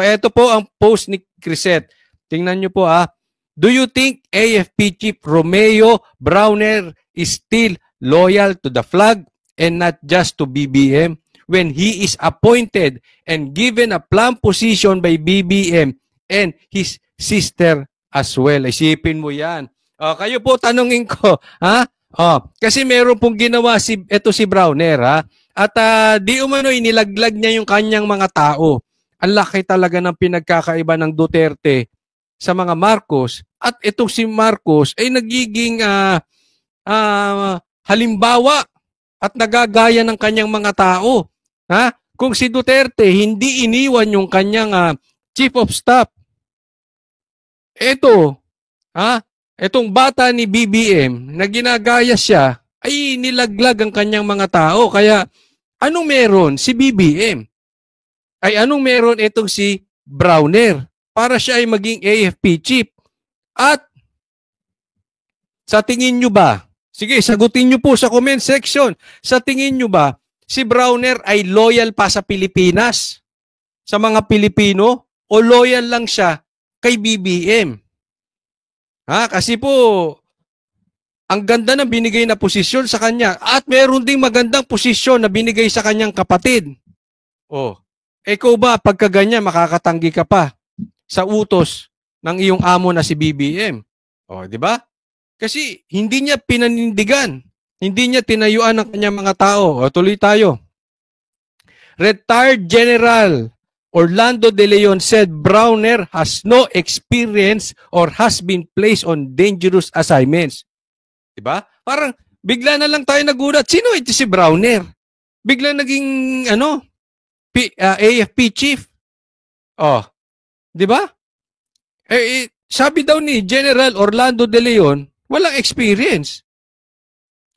ito po ang post ni Crisette. Tingnan nyo po Do you think AFP Chief Romeo Browner is still loyal to the flag and not just to BBM when he is appointed and given a plum position by BBM and his sister as well? Isipin mo yan. Kayo po tanungin ko, kasi meron pong ginawa si Browner, at di umano inilaglag niya yung kanyang mga tao. Ang laki talaga ng pinagkakaiba ng Duterte sa mga Marcos, at itong si Marcos ay nagiging halimbawa at nagagaya ng kanyang mga tao. Kung si Duterte hindi iniwan yung kanyang chief of staff, itong bata ni BBM na ginagaya siya, ay nilaglag ang kanyang mga tao. Kaya anong meron si BBM? Ay anong meron itong si Browner para siya ay maging AFP chief? At sa tingin nyo ba, sige, sagutin nyo po sa comment section, sa tingin nyo ba si Browner ay loyal pa sa Pilipinas, sa mga Pilipino, o loyal lang siya kay BBM? Kasi po ang ganda ng binigay na posisyon sa kanya, at meron ding magandang posisyon na binigay sa kanyang kapatid. Ikaw ba pagka ganyan makakatanggi ka pa sa utos ng iyong amo na si BBM? Di ba? Kasi hindi niya pinanindigan, hindi niya tinayuan ng kanyang mga tao. Tuloy tayo. Retired General Orlando De Leon said Browner has no experience or has been placed on dangerous assignments. Di ba? Parang bigla na lang tayo nagulat. Sino ito si Browner? Bigla naging AFP chief. Di ba? Sabi daw ni General Orlando De Leon, walang experience.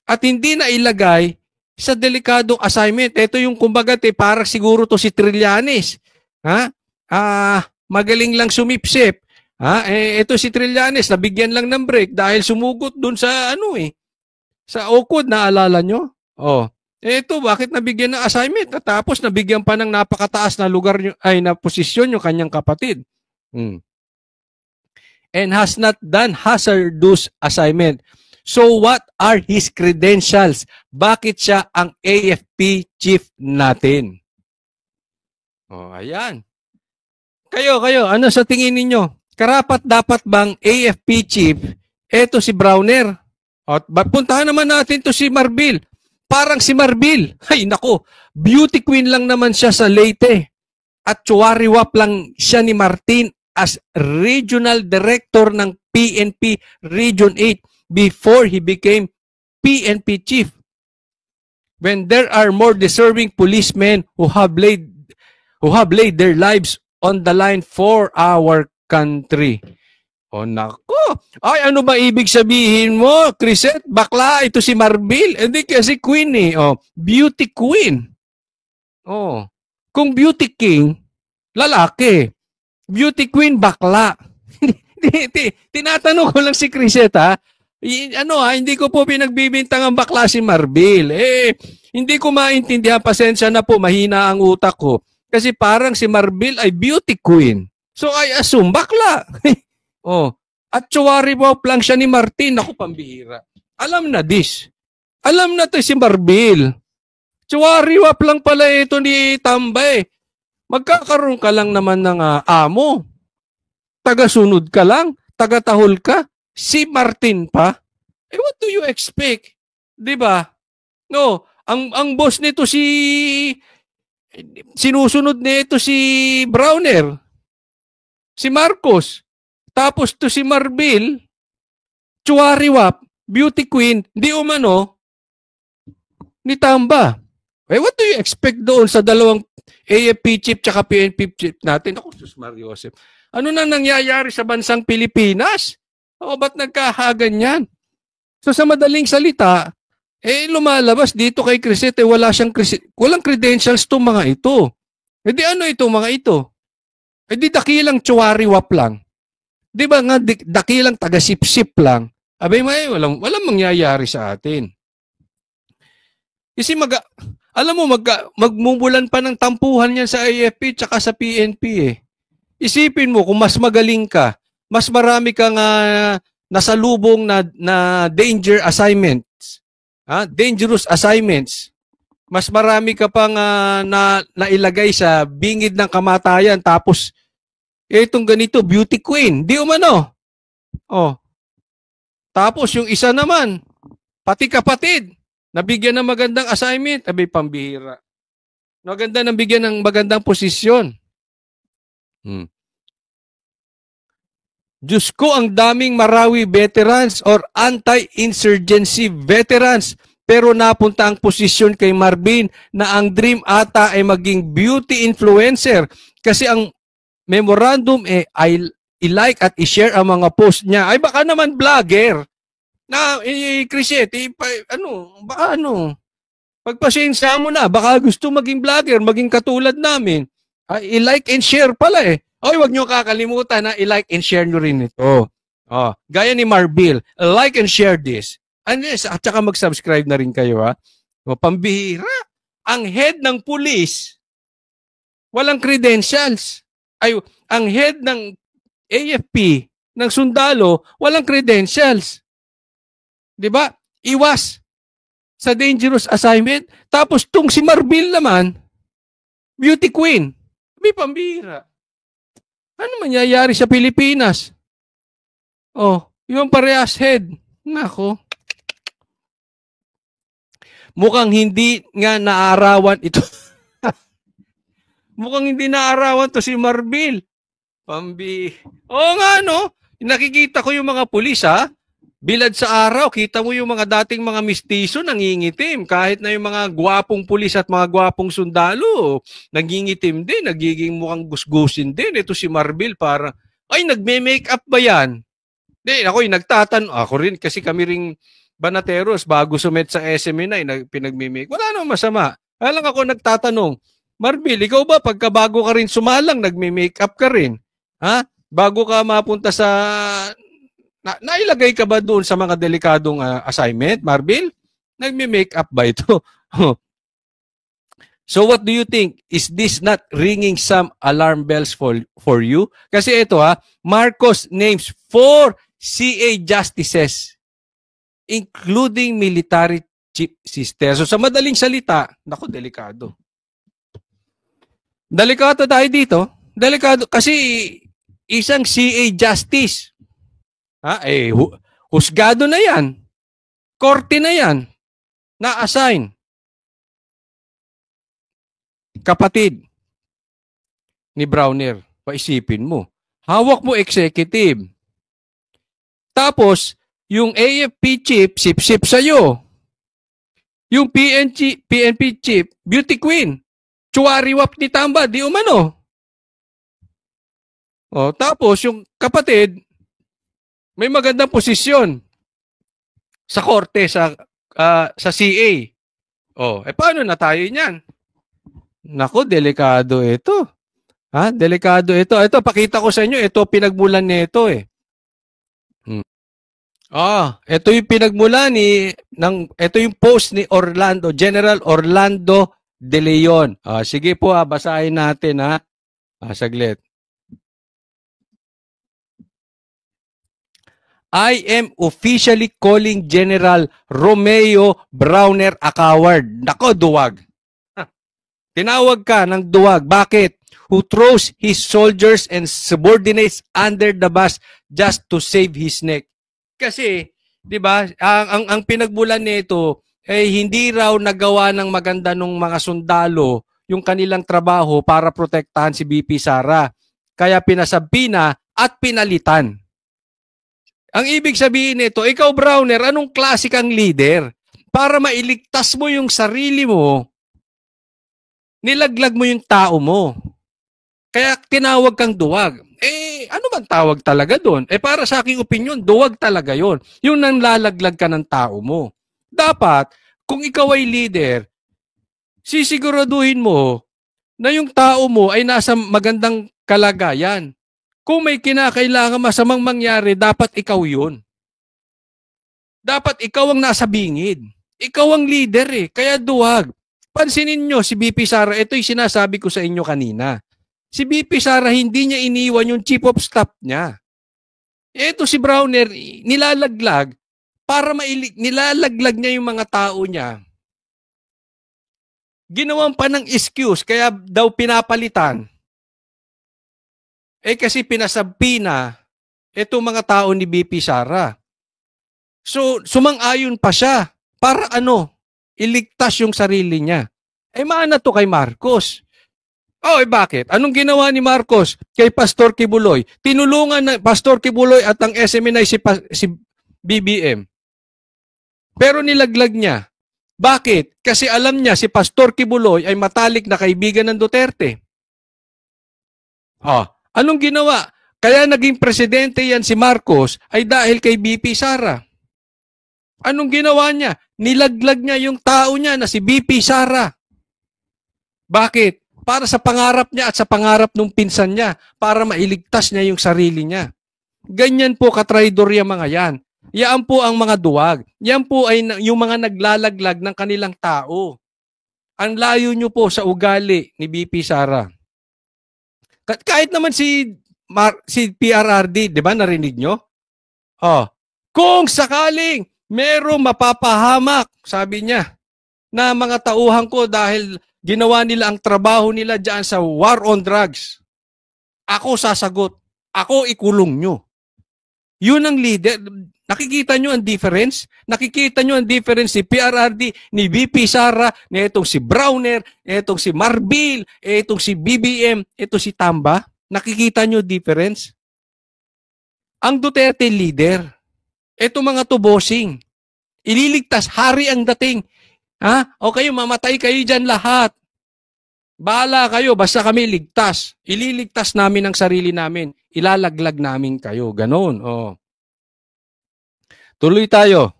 At hindi na ilagay sa delikadong assignment. Ito yung kumbaga, parang siguro to si Trillanes. Magaling lang sumipsip. Ito si Trillanes, nabigyan lang ng break dahil sumugot dun sa sa Ocod, naalala nyo? Ito, bakit nabigyan ng assignment? At tapos nabigyan pa ng napakataas na lugar na posisyon yung kanyang kapatid. And has not done hazardous assignment. So what are his credentials? Bakit siya ang AFP chief natin? Ayan. Kayo, ano sa tingin ninyo? Karapat dapat bang AFP chief eto si Browner? Puntahan naman natin to si Marbil. Parang si Marbil. Ay nako, beauty queen lang naman siya sa Leyte. At chuwariwap lang siya ni Martin as regional director ng PNP Region 8 before he became PNP chief. When there are more deserving policemen who have laid their lives on the line for our country. Nako. Ay, ano ba ibig sabihin mo, Crisette? Bakla, ito si Marbil. Hindi kasi queen beauty queen. Kung beauty king, lalaki. Beauty queen, bakla. Tinatanong ko lang si Crisette, hindi ko po pinagbibintang ang bakla si Marbil. Hindi ko maintindihan, pasensya na po, mahina ang utak ko. Kasi parang si Marbil ay beauty queen. So I assume bakla. At chuwariwap lang siya ni Martin. Ako, pambihira. Alam na this. Alam na to si Marbil. Chuwariwap lang pala ito ni Tambay. Magkakaroon ka lang naman ng amo. Tagasunod ka lang. Tagatahol ka. Si Martin pa. What do you expect? Diba? No, ang boss nito sinusunod nito si Browner. Si Marcos. Tapos to si Marbil, chuwariwap, beauty queen, di umano, ni Tamba. What do you expect doon sa dalawang AFP chief tsaka PNP chief natin? Ako, Sus Mariosep. Ano nang nangyayari sa bansang Pilipinas? Ba't nagkahaganyan? So sa madaling salita, lumalabas dito kay Crisette, walang credentials itong mga ito. Di ano itong mga ito? Di dakilang chuwariwap lang. Di ba nga dakilang taga-sip-sip lang? Abay, walang mangyayari sa atin. Kasi magmumulan pa ng tampuhan yan sa AFP tsaka sa PNP . Isipin mo, kung mas magaling ka, mas marami kang nasalubong na danger assignments, dangerous assignments, mas marami ka pang nailagay sa bingid ng kamatayan, tapos itong ganito, beauty queen, di umano. Oh. Tapos yung isa naman, pati kapatid, nabigyan ng magandang assignment, abay pambihira. Maganda nang bigyan ng magandang posisyon. Diyos ko, ang daming Marawi veterans or anti-insurgency veterans, pero napunta ang posisyon kay Marvin na ang dream ata ay maging beauty influencer kasi ang memorandum i-like at i-share ang mga post niya. Ay baka naman vlogger na Crisette, baka pagpasensya mo na, baka gusto maging vlogger, maging katulad namin. I-like and share pala eh. Oy, wag niyo kakalimutan na i-like and share niyo rin ito. Gaya ni Marbil, like and share this. At saka mag-subscribe na rin kayo ha. Pambihira. Ang head ng pulis, walang credentials. Ay, ang head ng AFP, ng sundalo, walang credentials. 'Di ba? Iwas sa dangerous assignment. Tapos tung si Marbil naman, beauty queen. May pambihira. Ano mangyayari sa Pilipinas? Yung parehas head. Nako. Mukhang hindi nga naarawan ito. Mukhang hindi naarawan to si Marbil. Nga no. Nakikita ko yung mga pulis Bilad sa araw, kita mo yung mga dating mga mistiso nangingitim. Kahit na yung mga gwapong pulis at mga gwapong sundalo, nangingitim din, nagiging mukhang gusgusin din. Ito si Marbil para, nagme-makeup ba yan? Ako nagtatanong, ako rin, kasi kami ring banateros, bago sumet sa SMNI, pinagme-make. Wala namang masama. Alang ako nagtatanong, Marbil, ikaw ba pagkabago ka rin sumalang, nagme-makeup ka rin? Bago ka mapunta sa... nailagay ka ba doon sa mga delikadong assignment, Marbil? Nagme-makeup ba ito? So what do you think? Is this not ringing some alarm bells for you? Kasi ito Marcos names 4 CA justices, including military chief sister. So sa madaling salita, naku, delikado. Delikado tayo dito. Delikado kasi isang CA justice. Husgado na yan. Korte na yan. Na-assign. Kapatid ni Browner. Paisipin mo. Hawak mo executive. Tapos, yung AFP chief, sip-sip sa'yo. Yung PNP chief, beauty queen. Chuwariwap ni Tamba, di umano. Tapos, yung kapatid, may magandang posisyon sa korte, sa CA. Paano na tayo niyan? Naku, delikado ito. Delikado ito. Ito, pakita ko sa inyo. Ito, pinagmulan nito ito yung pinagmulan ito yung post ni General Orlando De Leon. Sige po, basahin natin saglit. I am officially calling General Romeo Browner a coward. Nako, duwag. Tinawag ka ng duwag. Bakit? Who throws his soldiers and subordinates under the bus just to save his neck. Kasi, di ba, ang pinagbulan nito hindi raw nagawa ng maganda ng mga sundalo yung kanilang trabaho para protektahan si BP Sara. Kaya pinasabina at pinalitan. Ang ibig sabihin nito, ikaw Browner, anong klase kang leader? Para mailigtas mo yung sarili mo, nilaglag mo yung tao mo. Kaya tinawag kang duwag. Ano bang tawag talaga doon? Para sa aking opinion, duwag talaga yon. Yung nanlalaglag ka ng tao mo. Dapat, kung ikaw ay leader, sisiguraduhin mo na yung tao mo ay nasa magandang kalagayan. Kung may kinakailangan masamang mangyari, dapat ikaw yun. Dapat ikaw ang nasa bingid. Ikaw ang leader Kaya duwag. Pansinin nyo si BP Sara, ito yung sinasabi ko sa inyo kanina. Si BP Sara, hindi niya iniwan yung chief of staff niya. Ito si Browner, nilalaglag para nilalaglag niya yung mga tao niya. Ginawan pa ng excuse, kaya daw pinapalitan. Kasi pinasabi na itong mga tao ni BP Sara. So, sumang-ayon pa siya para iligtas yung sarili niya. Maana to kay Marcos. Bakit? Anong ginawa ni Marcos kay Pastor Kibuloy? Tinulungan ng Pastor Kibuloy at ang SMNI si BBM. Pero nilaglag niya. Bakit? Kasi alam niya si Pastor Kibuloy ay matalik na kaibigan ng Duterte. Anong ginawa? Kaya naging presidente yan si Marcos ay dahil kay BP Sara. Anong ginawa niya? Nilaglag niya yung tao niya na si BP Sara. Bakit? Para sa pangarap niya at sa pangarap ng pinsan niya, para mailigtas niya yung sarili niya. Ganyan po katraidor yung mga yan. Yan po ang mga duwag. Yan po ay yung mga naglalaglag ng kanilang tao. Ang layo nyo po sa ugali ni BP Sara. Kahit naman si PRRD, di ba narinig nyo? Kung sakaling merong mapapahamak, sabi niya, na mga tauhan ko dahil ginawa nila ang trabaho nila dyan sa war on drugs. Ako sasagot. Ako ikulong nyo. Yun ang leader. Nakikita nyo ang difference? Nakikita nyo ang difference ni PRRD, ni BP Sara, ni itong si Browner, itong si Marbil, itong si BBM, itong si Tamba. Nakikita nyo difference? Ang Duterte leader. Ito mga tubosing. Ililigtas, hari ang dating. O kayo, mamatay kayo dyan lahat. Bahala kayo, basta kami ligtas. Ililigtas namin ang sarili namin. Ilalaglag namin kayo. Ganon. Tuloy tayo.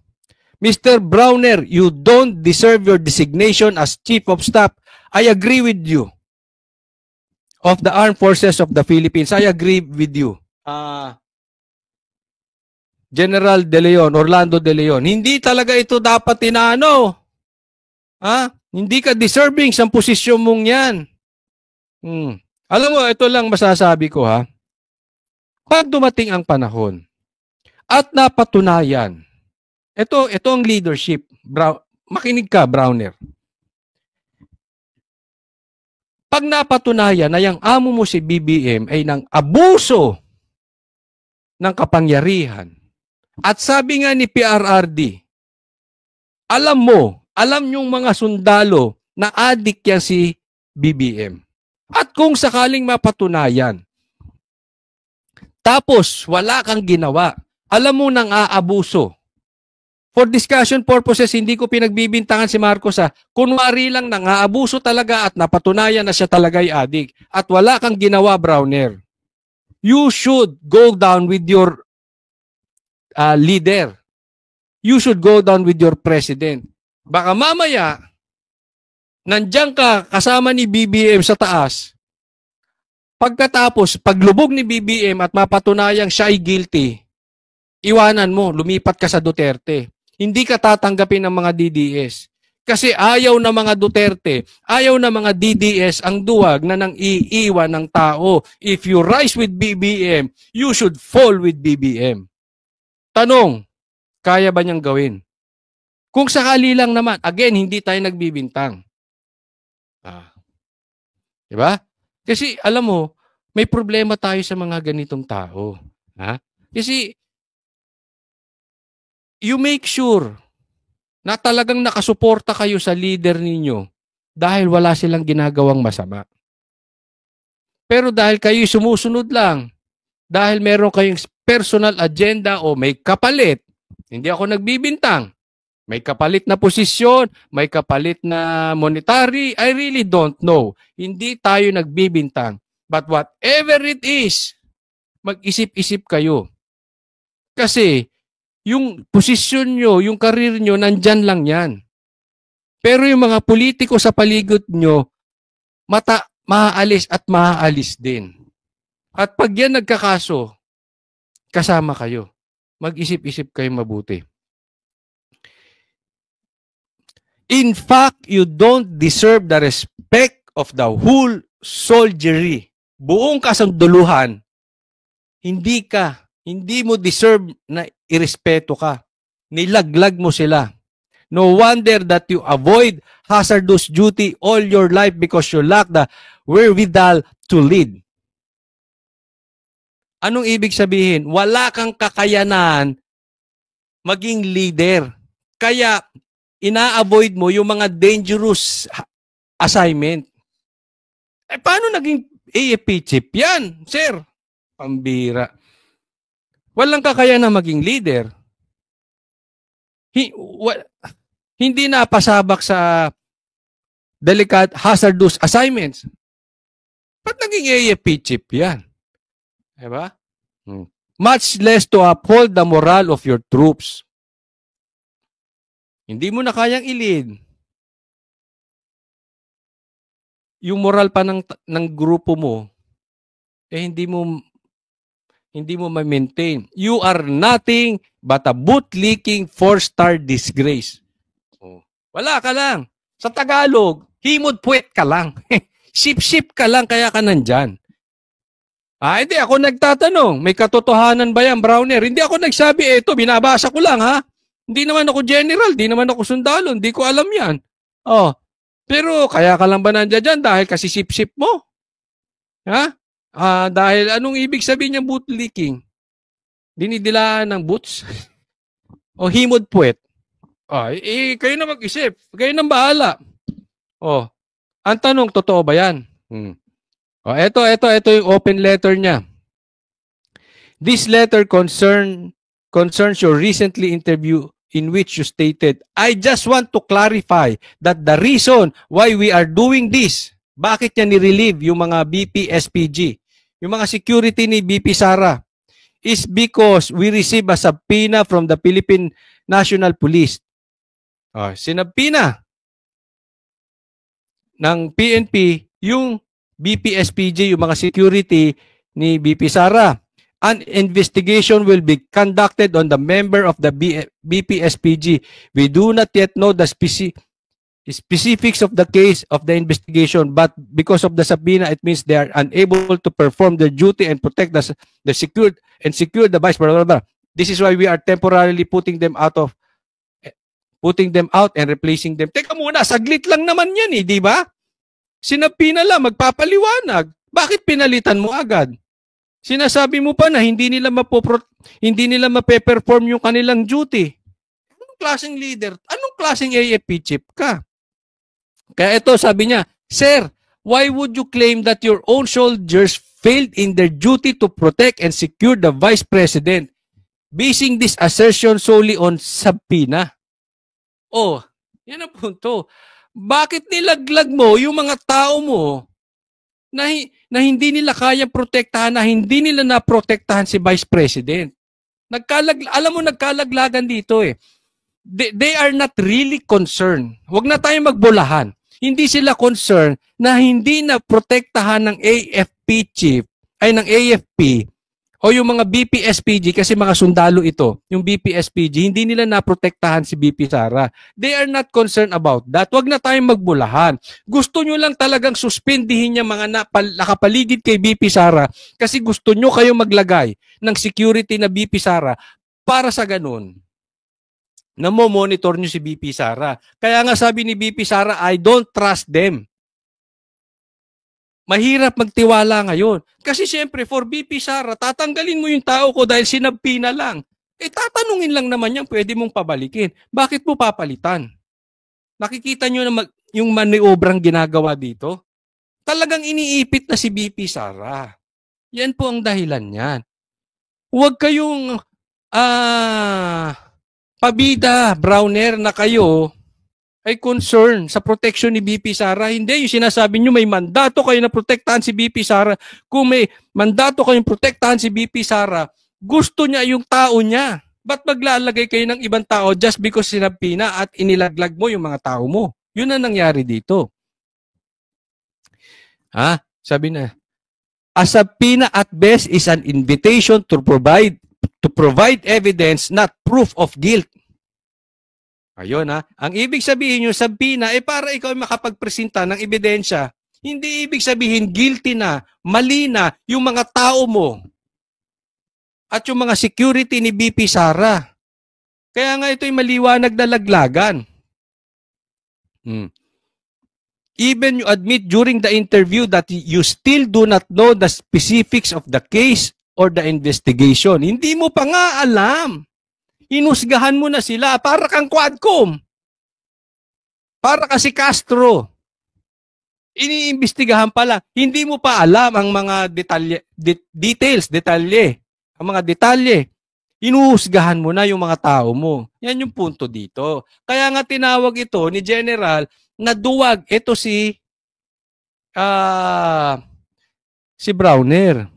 Mr. Browner, you don't deserve your designation as Chief of Staff. I agree with you. Of the Armed Forces of the Philippines. I agree with you. General De Leon, Orlando De Leon. Hindi talaga ito dapat tinano. Hindi ka deserving sa posisyon mong yan. Alam mo, ito lang masasabi ko Pag dumating ang panahon at napatunayan, ito ang leadership. Makinig ka, Browner. Pag napatunayan na yung amo mo si BBM ay nang abuso ng kapangyarihan, at sabi nga ni PRRD, alam yung mga sundalo na adik yan si BBM. At kung sakaling mapatunayan, tapos wala kang ginawa, alam mo nang aabuso. For discussion purposes, hindi ko pinagbibintangan si Marcos kunwari lang nang aabuso talaga at napatunayan na siya talaga ay adik. At wala kang ginawa, Browner. You should go down with your leader. You should go down with your president. Baka mamaya, nandiyan ka kasama ni BBM sa taas. Pagkatapos, paglubog ni BBM at mapatunayang siya ay guilty, iwanan mo, lumipat ka sa Duterte. Hindi ka tatanggapin ng mga DDS. Kasi ayaw na mga Duterte, ayaw na mga DDS ang duwag na nang iiwan ng tao. If you rise with BBM, you should fall with BBM. Tanong, kaya ba niyang gawin? Kung sakali lang naman, again, hindi tayo nagbibintang. Diba? Kasi, alam mo, may problema tayo sa mga ganitong tao. Kasi, you make sure na talagang nakasuporta kayo sa leader ninyo dahil wala silang ginagawang masama. Pero dahil kayo sumusunod lang, dahil meron kayong personal agenda o may kapalit, hindi ako nagbibintang, may kapalit na posisyon, may kapalit na monetary, I really don't know. Hindi tayo nagbibintang. But whatever it is, mag-isip-isip kayo. Kasi, yung posisyon nyo, yung karir nyo, nandyan lang yan. Pero yung mga politiko sa paligid nyo, maaalis at maaalis din. At pag yan nagkakaso, kasama kayo. Mag-isip-isip kayo mabuti. In fact, you don't deserve the respect of the whole soldiery buong kasunduluhan, hindi mo deserve na irespeto ka. Nilaglag mo sila. No wonder that you avoid hazardous duty all your life because you lack the wherewithal to lead. Anong ibig sabihin? Wala kang kakayanan maging leader. Kaya ina-avoid mo yung mga dangerous assignment. Paano naging AFP chief yan, sir? Pambira. Walang kakayanan maging leader. Hindi na pasabak sa delicate hazardous assignments. Ba't naging AFP chief yan? Diba? Much less to uphold the moral of your troops. Hindi mo na kayang i-lead. Yung moral pa ng grupo mo, hindi mo ma-maintain. You are nothing but a bootlicking 4-star disgrace. Wala ka lang. Sa Tagalog, himod puwet ka lang. Sip-sip ka lang kaya ka nandyan. Hindi ako nagtatanong, may katotohanan ba yan, Browner? Hindi ako nagsabi, binabasa ko lang, ha? Hindi naman ako general, hindi naman ako sundalo, hindi ko alam yan. Pero kaya ka lang ba nandiyan dyan dahil kasi sip-sip mo? Ha? Dahil anong ibig sabihin ng bootlicking? Dinidilaan ng boots? O himod puwet? Kayo na mag-isip. Kayo nang bahala. Ang tanong, totoo ba yan? Ito yung open letter niya. This letter concerns your recently interview in which you stated, I just want to clarify that the reason why we are doing this, bakit niya ni-relieve yung mga BP SPG, yung mga security ni BP Sara, is because we receive a subpoena from the Philippine National Police. Sinabpina ng PNP yung BP SPG, yung mga security ni BP Sara. An investigation will be conducted on the member of the BP SPG. We do not yet know the specifics of the case of the investigation, but because of the subpoena, it means they are unable to perform their duty and protect the secured and secure the vice. This is why we are temporarily putting them out and replacing them. Teka muna, saglit lang naman yan di ba? Sinabpina lang, magpapaliwanag. Bakit pinalitan mo agad? Sinasabi mo pa na hindi nila mape-perform yung kanilang duty. Anong klaseng leader? Anong klaseng AFP chief ka? Kaya ito, sabi niya, Sir, why would you claim that your own soldiers failed in their duty to protect and secure the Vice President, basing this assertion solely on subpoena? Yan ang punto. Bakit nilaglag mo yung mga tao mo na hindi nila kayang protektahan, na hindi nila naprotektahan si Vice President? Alam mo, nagkalaglagan dito They are not really concerned. Huwag na tayong magbulahan. Hindi sila concerned na hindi na protektahan ng AFP chief, ng AFP, o yung mga BP SPG, kasi mga sundalo ito, yung BP SPG, hindi nila naprotektahan si BP Sara. They are not concerned about that. Huwag na tayong magbulahan. Gusto nyo lang talagang suspindihin yung mga nakapaligid kay BP Sara kasi gusto nyo kayo maglagay ng security na BP Sara para sa ganun. Namo-monitor nyo si BP Sara. Kaya nga sabi ni BP Sara, I don't trust them. Mahirap magtiwala ngayon. Kasi siyempre, for BP Sara, tatanggalin mo yung tao ko dahil sinabpina lang. Tatanungin lang naman yan, pwede mong pabalikin. Bakit mo papalitan? Nakikita nyo na yung maniobrang ginagawa dito? Talagang iniipit na si BP Sara. Yan po ang dahilan niyan. Huwag kayong pabida, Browner, na kayo ay concern sa protection ni BP Sara. Hindi, yung sinasabi nyo may mandato kayo na protektahan si BP Sara. Kung may mandato kayong protektahan si BP Sara, gusto niya yung tao niya. Ba't maglalagay kayo ng ibang tao just because sinabpina at inilaglag mo yung mga tao mo? Yun ang nangyari dito. Sabi na, a subpoena at best is an invitation to provide evidence, not proof of guilt. Ayun Ang ibig sabihin yung subpoena para ikaw ay makapagpresenta ng ebidensya, Hindi ibig sabihin guilty na, mali na yung mga tao mo at yung mga security ni BP Sara. Kaya nga ito'y maliwanag na laglagan. Even you admit during the interview that you still do not know the specifics of the case or the investigation. Hindi mo pa nga alam. Inusgahan mo na sila. Para kang Quadcom. Para kasi Castro. Iniimbestigahan pala. Hindi mo pa alam ang mga detalye. Ang mga detalye. Inuhusgahan mo na yung mga tao mo. Yan yung punto dito. Kaya nga tinawag ito ni General na duwag. Ito si Browner.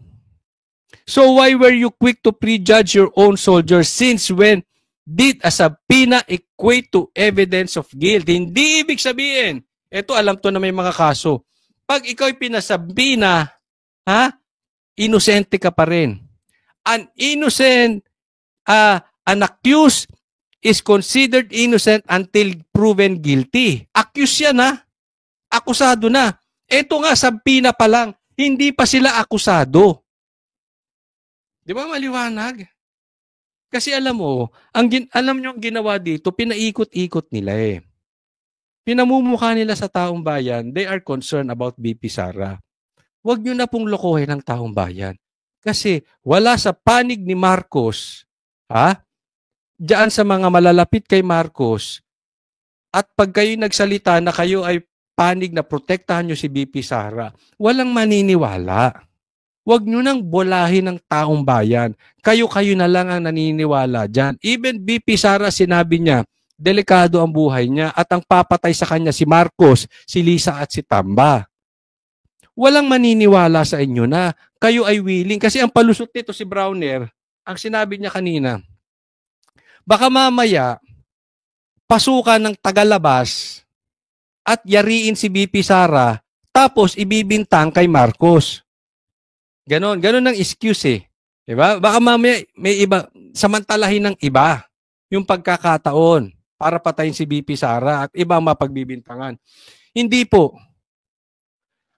So why were you quick to prejudge your own soldiers since when did a subpoena equate to evidence of guilt? Hindi ibig sabihin. Ito, alam to na may mga kaso. Pag ikaw'y pinasabina, inosente ka pa rin. An innocent, an accused is considered innocent until proven guilty. Accused yan, akusado na. Ito nga, sabina pa lang. Hindi pa sila akusado. Di ba maliwanag? Kasi alam mo, alam nyo ang ginawa dito, pinaikot-ikot nila eh. Pinamumukha nila sa taong bayan, they are concerned about BP Sara. Huwag nyo na pong lokohin ang taong bayan. Kasi wala sa panig ni Marcos, diyan sa mga malalapit kay Marcos, at pag kayo nagsalita na kayo ay panig na protektahan nyo si BP Sara, walang maniniwala. Huwag nyo nang bolahin ng taong bayan. Kayo-kayo na lang ang naniniwala dyan. Even BP Sara, sinabi niya, delikado ang buhay niya at ang papatay sa kanya si Marcos, si Lisa at si Tamba. Walang maniniwala sa inyo na kayo ay willing. Kasi ang palusot nito si Browner, ang sinabi niya kanina, baka mamaya pasukan ng tagalabas at yariin si BP Sara tapos ibibintang kay Marcos. Ganon ang excuse eh. Diba? Baka mamaya may iba, samantalahin ng iba yung pagkakataon para patayin si BP Sara at iba mapagbibintangan. Hindi po.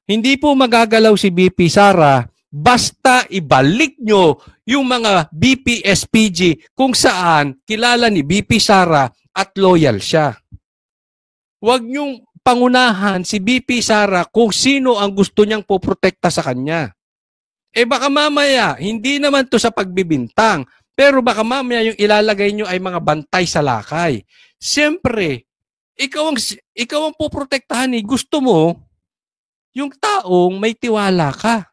Hindi po magagalaw si BP Sara basta ibalik nyo yung mga BP SPG kung saan kilala ni BP Sara at loyal siya. Huwag nyong pangunahan si BP Sara kung sino ang gusto niyang poprotekta sa kanya. Baka mamaya, hindi naman to sa pagbibintang, pero baka mamaya yung ilalagay nyo ay mga bantay sa lakay. Siyempre, ikaw ang poprotektahan eh. Gusto mo, yung taong may tiwala ka.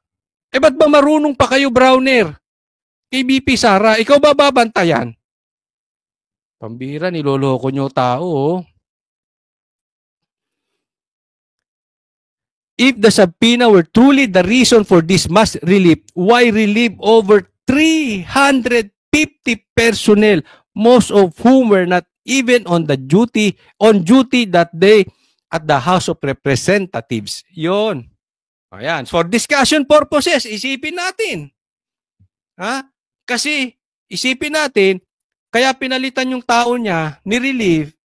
Ba't ba marunong pa kayo, Browner? Kay BP Sara, ikaw ba babantayan? Pambira, niloloko nyo tao. If the subpoena were truly the reason for this mass relief, why relieve over 350 personnel, most of whom were not even on duty that day at the House of Representatives? Yon. Ayan. For discussion purposes, isipin natin. Kasi isipin natin, kaya pinalitan yung tao niya, ni-relieve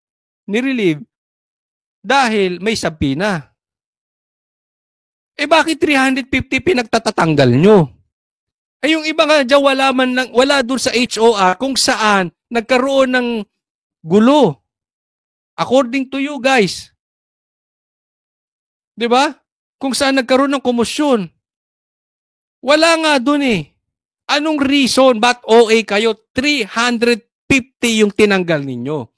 dahil may subpoena. Bakit 350 pinagtatatanggal nyo? Yung iba nga dyan, wala dun sa HOR kung saan nagkaroon ng gulo. According to you guys. Diba? Kung saan nagkaroon ng komosyon. Wala nga dun eh. Anong reason? Ba't OA kayo? 350 yung tinanggal ninyo.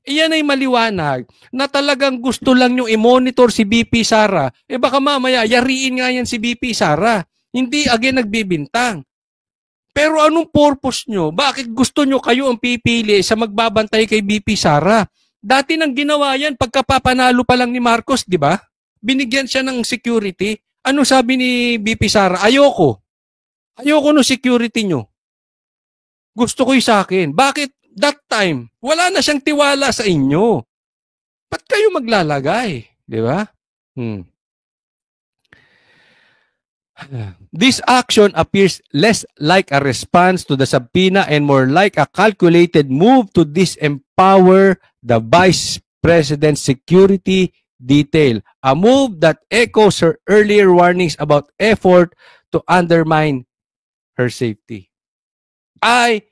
Iyan ay maliwanag na talagang gusto lang nyo i-monitor si BP Sara. Baka mamaya, yariin nga yan si BP Sara. Hindi again nagbibintang. Pero anong purpose nyo? Bakit gusto nyo kayo ang pipili sa magbabantay kay BP Sara? Dati nang ginawa yan pagkapapanalo pa lang ni Marcos, di ba? Binigyan siya ng security. Ano sabi ni BP Sara? Ayoko. Ayoko no security nyo. Gusto ko yung sa akin. Bakit? That time, wala na siyang tiwala sa inyo. Ba't kayo maglalagay? Di ba? This action appears less like a response to the subpoena and more like a calculated move to disempower the Vice President's security detail. A move that echoes her earlier warnings about effort to undermine her safety. I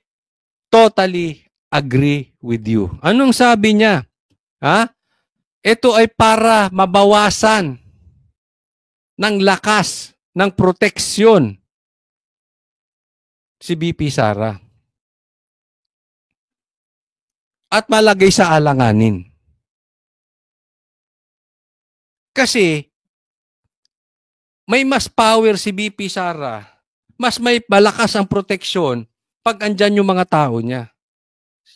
totally agree with you. Anong sabi niya? Ha? Ito ay para mabawasan ng lakas, ng proteksyon si BP Sara. At malagay sa alanganin. Kasi may mas power si BP Sara, mas may malakas ang proteksyon pag andyan yung mga tao niya.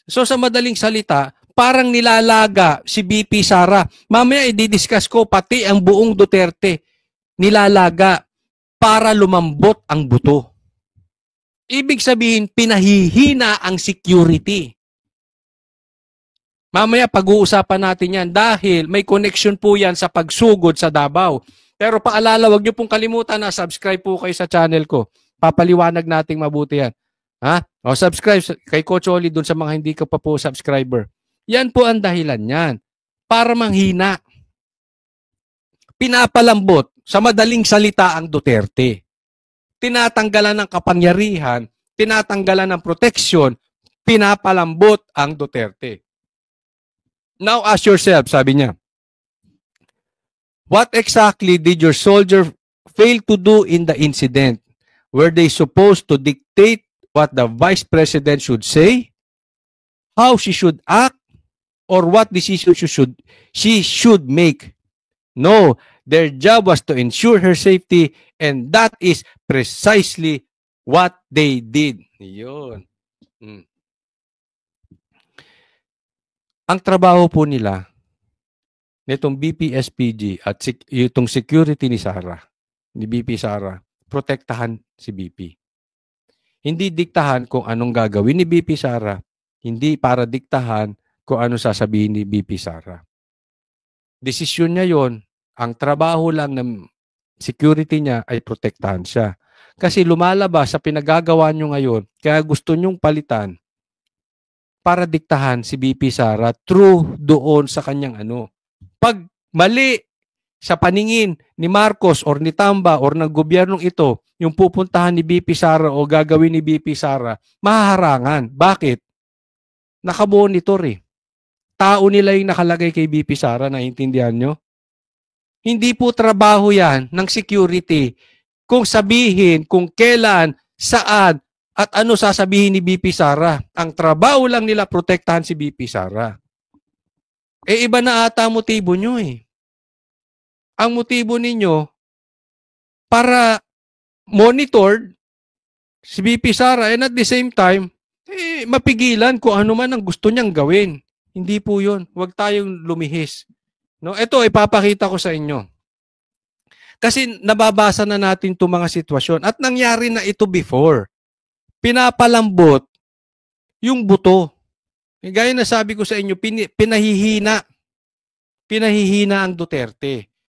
So sa madaling salita, parang nilalaga si BP Sara. Mamaya i-discuss ko pati ang buong Duterte. Nilalaga para lumambot ang buto. Ibig sabihin, pinahihina ang security. Mamaya pag-uusapan natin yan dahil may connection po yan sa pagsugod sa Davao. Pero paalala, wag niyo pong kalimutan na subscribe po kayo sa channel ko. Papaliwanag nating mabuti yan. Ha? O subscribe kay Coach Oli dun sa mga hindi ka pa po subscriber. Yan po ang dahilan yan. Para manghina. Pinapalambot sa madaling salita ang Duterte. Tinatanggalan ng kapangyarihan, tinatanggalan ng proteksyon, pinapalambot ang Duterte. Now ask yourself, sabi niya, what exactly did your soldier fail to do in the incident? Were they supposed to dictate what the vice president should say, how she should act, or what decision she should make? No, their job was to ensure her safety, and that is precisely what they did. Yun. Ang trabaho po nila nitong BPSPG at itong security ni Sara, ni BP Sara, protektahan si BP. Hindi diktahan kung anong gagawin ni BP Sara, hindi para diktahan kung ano sasabihin ni BP Sara. Desisyon niya yon. Ang trabaho lang ng security niya ay protektahan siya. Kasi lumalabas sa pinagagawa niyo ngayon, kaya gusto niyong palitan para diktahan si BP Sara through doon sa kanyang ano. Pag mali sa paningin ni Marcos or ni Tamba or ng gobyernong ito, yung pupuntahan ni BP Sara o gagawin ni BP Sara, mahaharangan. Bakit? Nakamonitor eh. Tao nila yung nakalagay kay BP Sara, naiintindihan nyo? Hindi po trabaho yan ng security kung sabihin, kung kailan, saan, at ano sasabihin ni BP Sara. Ang trabaho lang nila protektahan si BP Sara. Eh iba na ata motibo nyo eh. Ang motibo ninyo para monitored si BP Sara and at the same time, mapigilan kung ano man ang gusto niyang gawin. Hindi po yun. Huwag tayong lumihis. No? Ito, ipapakita ko sa inyo. Kasi nababasa na natin itong mga sitwasyon at nangyari na ito before. Pinapalambot yung buto. Gaya na sabi ko sa inyo, pinahihina ang Duterte.